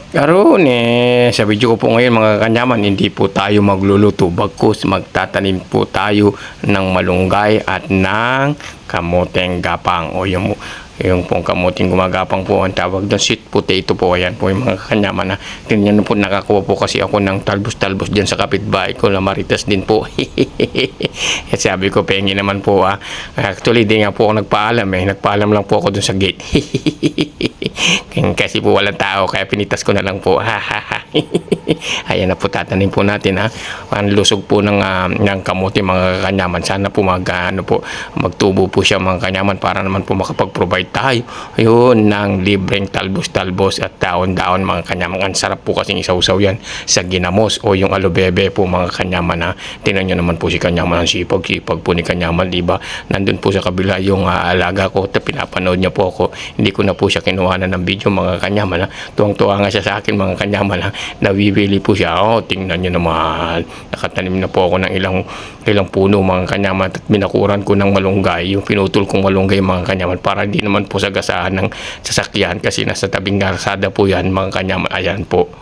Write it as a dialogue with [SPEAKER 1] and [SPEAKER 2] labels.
[SPEAKER 1] Karon sa video ko po ngayon mga kanyaman, hindi po tayo magluluto, bagkus magtatanim po tayo ng malunggay at ng kamoteng gapang o yung pong kamuting gumagapang po ang tawag doon, sweet potato po. Ayan po yung mga kanyaman na tingnan po, nakakuha po kasi ako ng talbos-talbos dyan sa kapitbahay ko na maritas din po. At sabi ko pengi naman po actually di nga po ako nagpaalam lang po ako dun sa gate. Kasi po walang tao kaya pinitas ko na lang po. Ayan na po, tatanim po natin ang lusog po ng kamote mga kanyaman. Sana po magtubo po siya mga kanyaman para naman po makapag-provide tayo yun ng libreng talbos-talbos at daon-daon mga kanyaman. Ang sarap po kasing isawsaw yan sa ginamos o yung alubebe po mga kanyaman. Tingnan nyo naman po si kanyaman, ang sipag po ni kanyaman, diba? Nandun po sa kabila yung alaga ko, pinapanood niya po ako. Hindi ko na po siya kinuhanan ng video mga kanyaman. Tuwang-tuwa nga siya sa akin mga kanyaman. Nawibili po siya. Tingnan nyo naman, nakatanim na po ako ng ilang puno mga kanyaman at binakuran ko ng malunggay, yung pinutol kong malunggay mga kanyaman para hindi naman po sagasahan ng sasakyan kasi nasa tabing kalsada po yan mga kanyaman. Ayan po,